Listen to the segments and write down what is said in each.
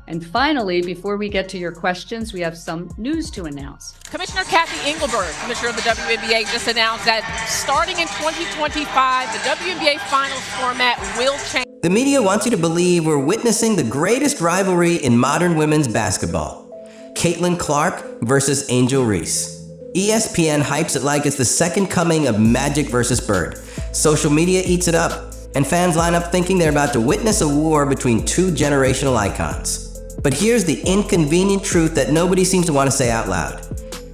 And finally, before we get to your questions, we have some news to announce. Commissioner Kathy Engelberg, commissioner of the WNBA, just announced that starting in 2025, the WNBA Finals format will change. The media wants you to believe we're witnessing the greatest rivalry in modern women's basketball. Caitlin Clark versus Angel Reese. ESPN hypes it like it's the second coming of Magic versus Bird. Social media eats it up, and fans line up thinking they're about to witness a war between two generational icons. But here's the inconvenient truth that nobody seems to want to say out loud.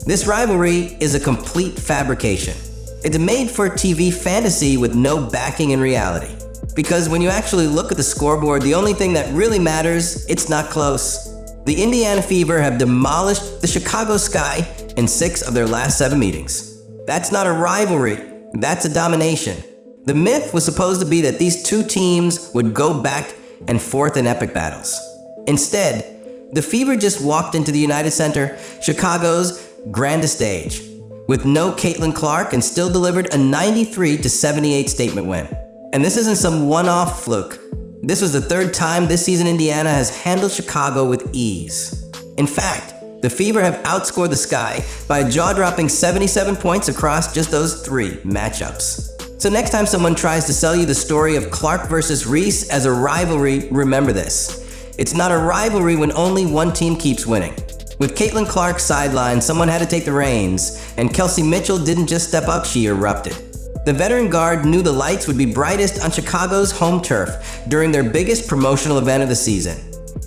This rivalry is a complete fabrication. It's a made-for-TV fantasy with no backing in reality. Because when you actually look at the scoreboard, the only thing that really matters, it's not close. The Indiana Fever have demolished the Chicago Sky in 6 of their last 7 meetings. That's not a rivalry, that's a domination. The myth was supposed to be that these two teams would go back and forth in epic battles. Instead, the Fever just walked into the United Center, Chicago's grandest stage, with no Caitlin Clark and still delivered a 93-78 statement win. And this isn't some one-off fluke. This was the 3rd time this season Indiana has handled Chicago with ease. In fact, the Fever have outscored the Sky by a jaw-dropping 77 points across just those 3 matchups. So next time someone tries to sell you the story of Clark versus Reese as a rivalry, remember this. It's not a rivalry when only one team keeps winning. With Caitlin Clark sidelined, someone had to take the reins, and Kelsey Mitchell didn't just step up, she erupted. The veteran guard knew the lights would be brightest on Chicago's home turf during their biggest promotional event of the season,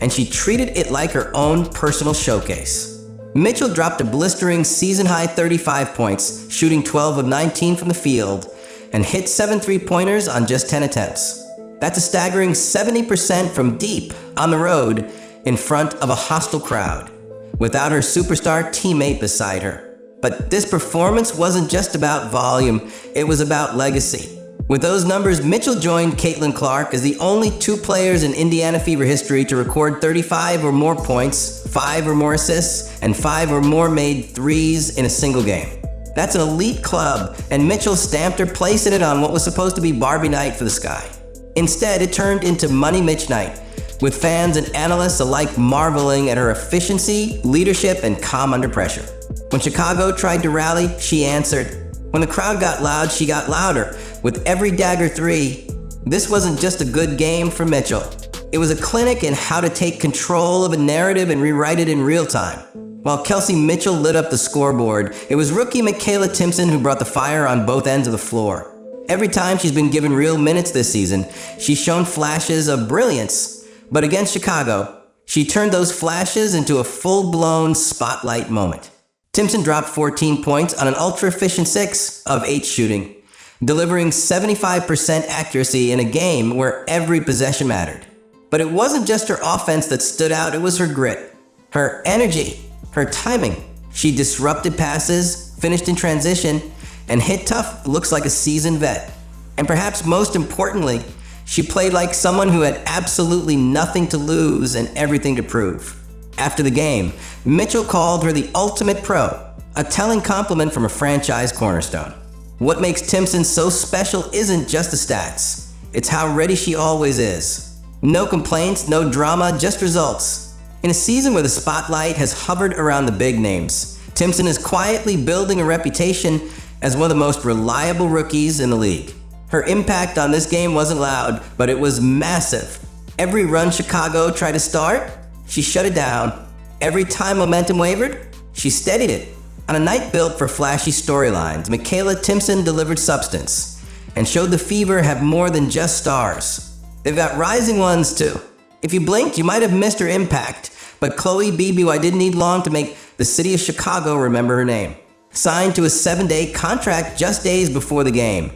and she treated it like her own personal showcase. Mitchell dropped a blistering season-high 35 points, shooting 12 of 19 from the field, and hit 7 three-pointers on just 10 attempts. That's a staggering 70% from deep on the road in front of a hostile crowd, without her superstar teammate beside her. But this performance wasn't just about volume, it was about legacy. With those numbers, Mitchell joined Caitlin Clark as the only 2 players in Indiana Fever history to record 35 or more points, 5 or more assists, and 5 or more made threes in a single game. That's an elite club, and Mitchell stamped her place in it on what was supposed to be Barbie night for the Sky. Instead, it turned into Money Mitch night, with fans and analysts alike marveling at her efficiency, leadership, and calm under pressure. When Chicago tried to rally, she answered. When the crowd got loud, she got louder, with every dagger 3. This wasn't just a good game for Mitchell. It was a clinic in how to take control of a narrative and rewrite it in real time. While Kelsey Mitchell lit up the scoreboard, it was rookie Mikayla Timpson who brought the fire on both ends of the floor. Every time she's been given real minutes this season, she's shown flashes of brilliance. But against Chicago, she turned those flashes into a full-blown spotlight moment. Timpson dropped 14 points on an ultra-efficient 6 of 8 shooting, delivering 75% accuracy in a game where every possession mattered. But it wasn't just her offense that stood out, it was her grit, her energy, her timing. She disrupted passes, finished in transition, and hit tough, looks like a seasoned vet. And perhaps most importantly, she played like someone who had absolutely nothing to lose and everything to prove. After the game, Mitchell called her the ultimate pro, a telling compliment from a franchise cornerstone. What makes Timpson so special isn't just the stats, it's how ready she always is. No complaints, no drama, just results. In a season where the spotlight has hovered around the big names, Timpson is quietly building a reputation as one of the most reliable rookies in the league. Her impact on this game wasn't loud, but it was massive. Every run Chicago tried to start, she shut it down. Every time momentum wavered, she steadied it. On a night built for flashy storylines, Mikayla Timpson delivered substance and showed the Fever have more than just stars. They've got rising ones too. If you blinked, you might have missed her impact, but Chloe BBY didn't need long to make the city of Chicago remember her name. Signed to a 7-day contract just days before the game,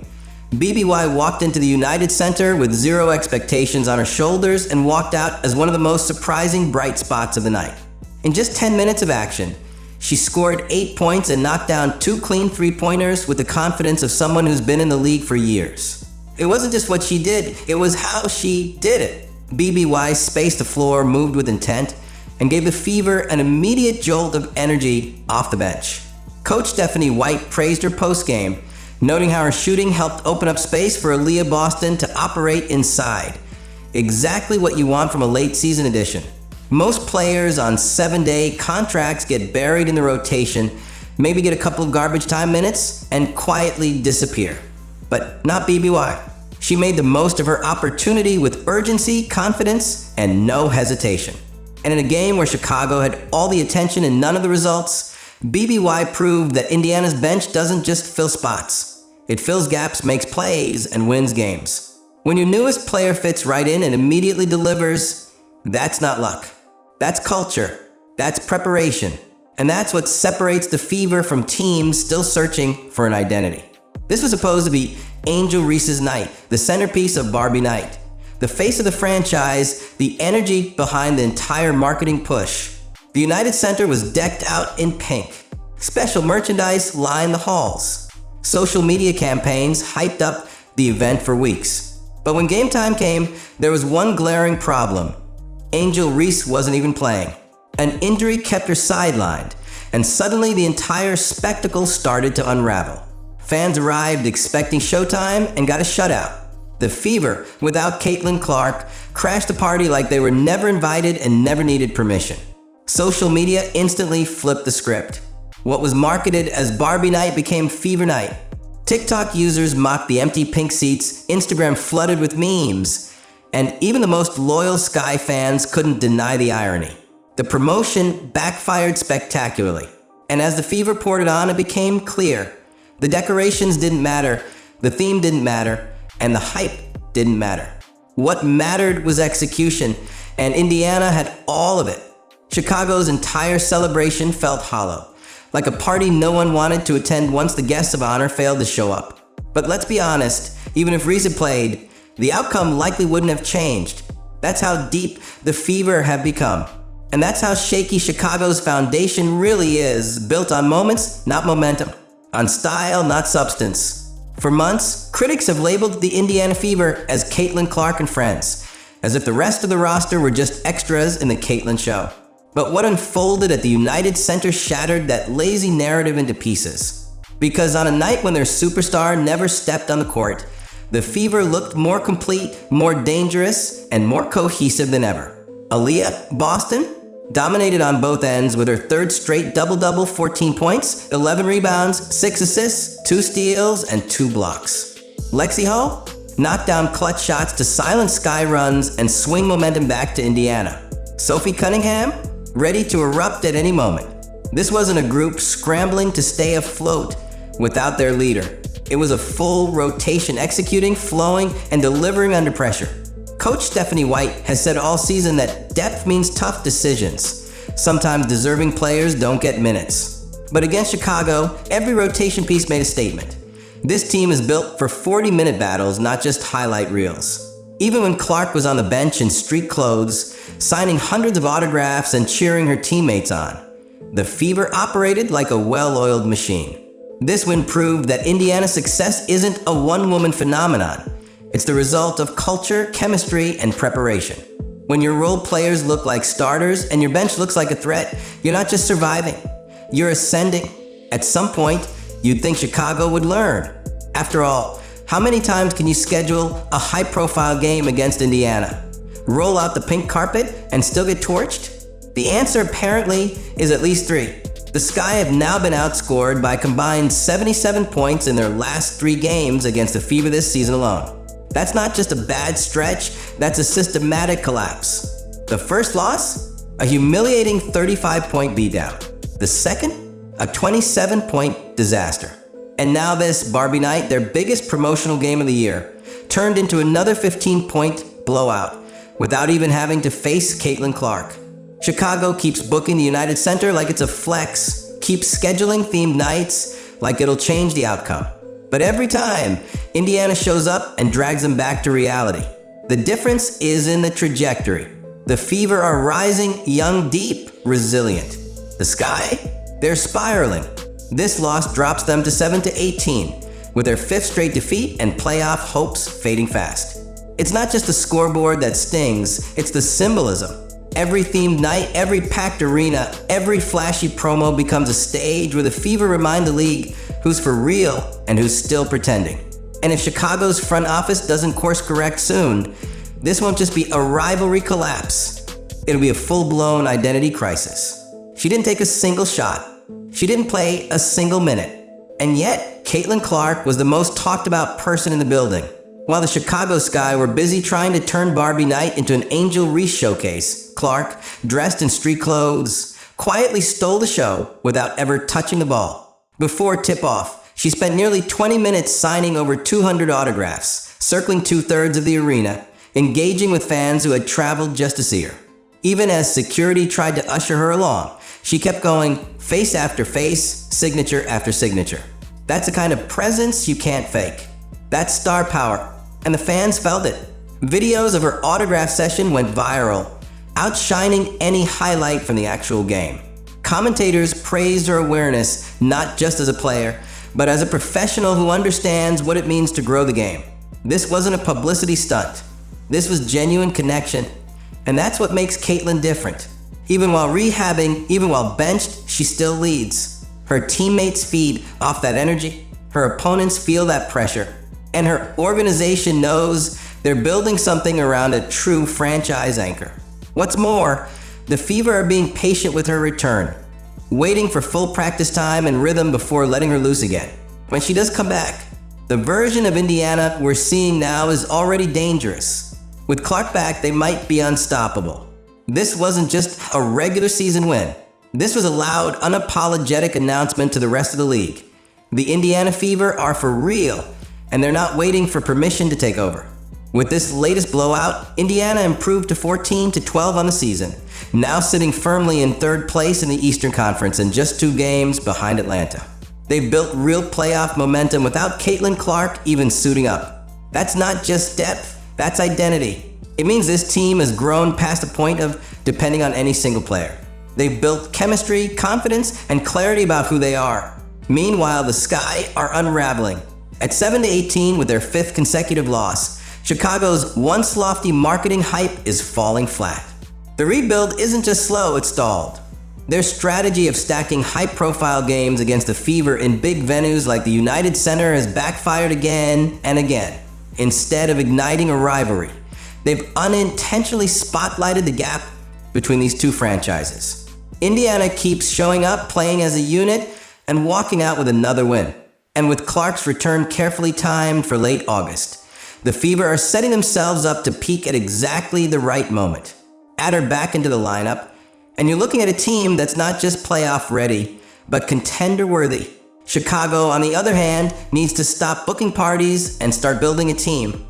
BBY walked into the United Center with 0 expectations on her shoulders and walked out as one of the most surprising bright spots of the night. In just 10 minutes of action, she scored 8 points and knocked down 2 clean three-pointers with the confidence of someone who's been in the league for years. It wasn't just what she did, it was how she did it. BBY spaced the floor, moved with intent, and gave the Fever an immediate jolt of energy off the bench. Coach Stephanie White praised her post-game, noting how her shooting helped open up space for Aaliyah Boston to operate inside. Exactly what you want from a late-season addition. Most players on 7-day contracts get buried in the rotation, maybe get a couple of garbage time minutes, and quietly disappear. But not BBY. She made the most of her opportunity with urgency, confidence, and no hesitation. And in a game where Chicago had all the attention and none of the results, BBY proved that Indiana's bench doesn't just fill spots. It fills gaps, makes plays, and wins games. When your newest player fits right in and immediately delivers, that's not luck. That's culture. That's preparation. And that's what separates the Fever from teams still searching for an identity. This was supposed to be Angel Reese's night, the centerpiece of Barbie Night, the face of the franchise, the energy behind the entire marketing push. The United Center was decked out in pink. Special merchandise lined the halls. Social media campaigns hyped up the event for weeks. But when game time came, there was one glaring problem. Angel Reese wasn't even playing. An injury kept her sidelined, and suddenly the entire spectacle started to unravel. Fans arrived expecting showtime and got a shutout. The Fever, without Caitlin Clark, crashed the party like they were never invited and never needed permission. Social media instantly flipped the script. What was marketed as Barbie Night became Fever Night. TikTok users mocked the empty pink seats, Instagram flooded with memes, and even the most loyal Sky fans couldn't deny the irony. The promotion backfired spectacularly, and as the Fever poured it on, it became clear. The decorations didn't matter, the theme didn't matter, and the hype didn't matter. What mattered was execution, and Indiana had all of it. Chicago's entire celebration felt hollow, like a party no one wanted to attend once the guests of honor failed to show up. But let's be honest, even if Reese had played, the outcome likely wouldn't have changed. That's how deep the Fever have become. And that's how shaky Chicago's foundation really is, built on moments, not momentum. On style, not substance. For months, critics have labeled the Indiana Fever as Caitlin Clark and friends, as if the rest of the roster were just extras in the Caitlin show. But what unfolded at the United Center shattered that lazy narrative into pieces. Because on a night when their superstar never stepped on the court, the Fever looked more complete, more dangerous, and more cohesive than ever. Aaliyah, Boston, dominated on both ends with her third straight double-double, 14 points, 11 rebounds, 6 assists, 2 steals, and 2 blocks. Lexie Hall knocked down clutch shots to silence Sky runs and swing momentum back to Indiana. Sophie Cunningham, ready to erupt at any moment. This wasn't a group scrambling to stay afloat without their leader. It was a full rotation, executing, flowing, and delivering under pressure. Coach Stephanie White has said all season that depth means tough decisions. Sometimes deserving players don't get minutes. But against Chicago, every rotation piece made a statement. This team is built for 40-minute battles, not just highlight reels. Even when Clark was on the bench in street clothes, signing hundreds of autographs and cheering her teammates on, the Fever operated like a well-oiled machine. This win proved that Indiana's success isn't a one-woman phenomenon. It's the result of culture, chemistry, and preparation. When your role players look like starters and your bench looks like a threat, you're not just surviving, you're ascending. At some point, you'd think Chicago would learn. After all, how many times can you schedule a high-profile game against Indiana? Roll out the pink carpet and still get torched? The answer apparently is at least 3. The Sky have now been outscored by a combined 77 points in their last 3 games against the Fever this season alone. That's not just a bad stretch, that's a systematic collapse. The first loss? A humiliating 35-point beatdown. The second? A 27-point disaster. And now this Barbie Night, their biggest promotional game of the year, turned into another 15-point blowout without even having to face Caitlin Clark. Chicago keeps booking the United Center like it's a flex, keeps scheduling themed nights like it'll change the outcome. But every time, Indiana shows up and drags them back to reality. The difference is in the trajectory. The Fever are rising, young, deep, resilient. The Sky? They're spiraling. This loss drops them to 7-18, with their 5th straight defeat and playoff hopes fading fast. It's not just the scoreboard that stings, it's the symbolism. Every themed night, every packed arena, every flashy promo becomes a stage where the Fever remind the league who's for real and who's still pretending. And if Chicago's front office doesn't course correct soon, this won't just be a rivalry collapse. it'll be a full-blown identity crisis. She didn't take a single shot. She didn't play a single minute. And yet, Caitlin Clark was the most talked about person in the building. While the Chicago Sky were busy trying to turn Barbie night into an Angel Reese showcase, Clark, dressed in street clothes, quietly stole the show without ever touching the ball. Before tip-off, she spent nearly 20 minutes signing over 200 autographs, circling 2/3 of the arena, engaging with fans who had traveled just to see her. Even as security tried to usher her along, she kept going face after face, signature after signature. That's the kind of presence you can't fake. That's star power, and the fans felt it. Videos of her autograph session went viral, outshining any highlight from the actual game. Commentators praised her awareness not just as a player, but as a professional who understands what it means to grow the game. This wasn't a publicity stunt. This was genuine connection, and that's what makes Caitlin different. Even while rehabbing, even while benched, she still leads. Her teammates feed off that energy, her opponents feel that pressure, and her organization knows they're building something around a true franchise anchor. What's more, the Fever are being patient with her return, waiting for full practice time and rhythm before letting her loose again. When she does come back, the version of Indiana we're seeing now is already dangerous. With Clark back, they might be unstoppable. This wasn't just a regular season win. This was a loud, unapologetic announcement to the rest of the league. The Indiana Fever are for real, and they're not waiting for permission to take over. With this latest blowout, Indiana improved to 14-12 on the season, now sitting firmly in third place in the Eastern Conference and just 2 games behind Atlanta. They've built real playoff momentum without Caitlin Clark even suiting up. That's not just depth, that's identity. It means this team has grown past the point of depending on any single player. They've built chemistry, confidence, and clarity about who they are. Meanwhile, the Sky are unraveling. At 7-18 with their 5th consecutive loss, Chicago's once lofty marketing hype is falling flat. The rebuild isn't just slow, it's stalled. Their strategy of stacking high-profile games against the Fever in big venues like the United Center has backfired again and again. Instead of igniting a rivalry, they've unintentionally spotlighted the gap between these two franchises. Indiana keeps showing up, playing as a unit, and walking out with another win. And with Clark's return carefully timed for late August, the Fever are setting themselves up to peak at exactly the right moment. Add her back into the lineup, and you're looking at a team that's not just playoff ready, but contender worthy. Chicago, on the other hand, needs to stop booking parties and start building a team.